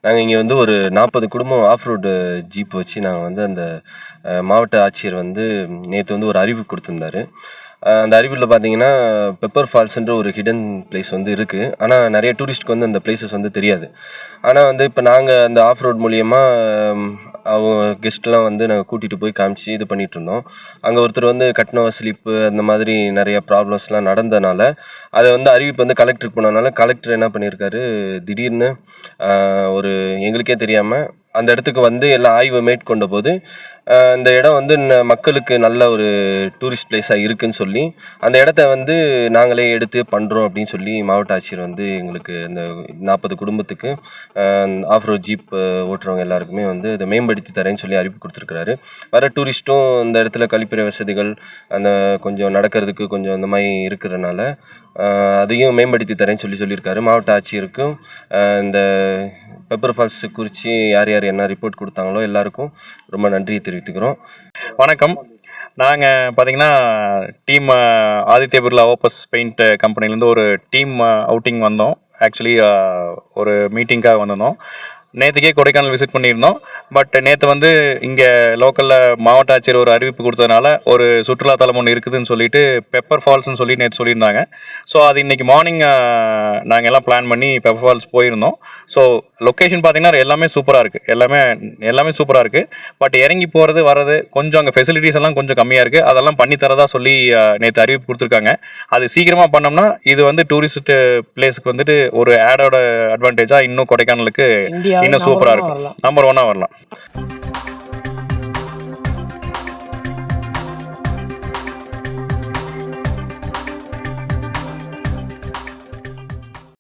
நாங்கள் இங்கே வந்து ஒரு 40 குடும்பம் ஆஃப் ரோடு ஜீப் வச்சு நாங்கள் வந்து அந்த மாவட்ட ஆட்சியர் வந்து நேற்று வந்து ஒரு அறிவு கொடுத்துருந்தாரு. அந்த அறிவியலில் பார்த்தீங்கன்னா பெப்பர் ஃபால்ஸ்ன்ற ஒரு ஹிடன் பிளேஸ் வந்து இருக்குது. ஆனால் நிறைய டூரிஸ்ட்க்கு வந்து அந்த பிளேசஸ் வந்து தெரியாது. ஆனால் வந்து இப்போ நாங்கள் அந்த ஆஃப் ரோட் மூலியமாக அவங்க கெஸ்ட்லாம் வந்து நாங்கள் கூட்டிகிட்டு போய் காமிச்சு இது பண்ணிகிட்டு இருந்தோம். அங்கே ஒருத்தர் வந்து கட்டின ஸ்லிப்பு அந்த மாதிரி நிறைய ப்ராப்ளம்ஸ்லாம் நடந்தனால அதை வந்து அறிவிப்பு வந்து கலெக்டருக்கு போனதுனால கலெக்டர் என்ன பண்ணியிருக்காரு, திடீர்னு ஒரு எங்களுக்கே தெரியாமல் அந்த இடத்துக்கு வந்து எல்லாம் ஆய்வு மேற்கொண்ட போது இந்த இடம் வந்து மக்களுக்கு நல்ல ஒரு டூரிஸ்ட் பிளேஸாக இருக்குன்னு சொல்லி அந்த இடத்த வந்து நாங்களே எடுத்து பண்ணுறோம் அப்படின்னு சொல்லி மாவட்ட ஆட்சியர் வந்து எங்களுக்கு இந்த 40 குடும்பத்துக்கு ஆஃப் ரோட் ஜீப் ஓட்டுறவங்க எல்லாருக்குமே வந்து இதை மேம்படுத்தி தரேன்னு சொல்லி அறிவிப்பு கொடுத்துருக்குறாரு. வர டூரிஸ்ட்டும் இந்த இடத்துல கழிப்பறை வசதிகள் அந்த கொஞ்சம் நடக்கிறதுக்கு கொஞ்சம் இந்த மாதிரி இருக்கிறதுனால அதையும் மேம்படுத்தி தரேன்னு சொல்லியிருக்காரு. மாவட்ட ஆட்சியருக்கும் இந்த பெப்பர் ஃபால்ஸ் குறித்து யார் யார் என்ன ரிப்போர்ட் கொடுத்தாங்களோ எல்லாருக்கும் ரொம்ப நன்றியை தெரிவித்துக்கிறோம். வணக்கம். நாங்கள் பார்த்தீங்கன்னா டீம் ஆதித்ய பிர்லா ஓப்பஸ் பெயிண்ட் கம்பெனிலேருந்து ஒரு டீம் அவுட்டிங் வந்தோம். ஆக்சுவலி ஒரு மீட்டிங்காக வந்திருந்தோம். நேற்றுக்கே கொடைக்கானல் விசிட் பண்ணியிருந்தோம். பட் நேற்று வந்து இங்கே லோக்கலில் மாவட்ட ஆட்சியர் ஒரு அறிவிப்பு கொடுத்ததுனால ஒரு சுற்றுலாத்தலம் ஒன்று இருக்குதுன்னு சொல்லிட்டு பெப்பர் ஃபால்ஸ்னு சொல்லி நேற்று சொல்லியிருந்தாங்க. ஸோ அது இன்றைக்கி மார்னிங் நாங்கள் எல்லாம் பிளான் பண்ணி பெப்பர் ஃபால்ஸ் போயிருந்தோம். ஸோ லொக்கேஷன் பார்த்தீங்கன்னா எல்லாமே சூப்பராக இருக்குது. எல்லாமே சூப்பராக இருக்குது. பட் இறங்கி போகிறது வர்றது கொஞ்சம் அங்கே ஃபெசிலிட்டிஸ் எல்லாம் கொஞ்சம் கம்மியாக இருக்குது. அதெல்லாம் பண்ணித்தரதா சொல்லி நேற்று அறிவிப்பு கொடுத்துருக்காங்க. அது சீக்கிரமாக பண்ணோம்னா இது வந்து டூரிஸ்ட் பிளேஸுக்கு வந்துட்டு ஒரு ஆடோட அட்வான்டேஜாக இன்னும் கொடைக்கானலுக்கு இன்னும் சூப்பராக இருக்கும். நம்பர் 1 வரலாம்.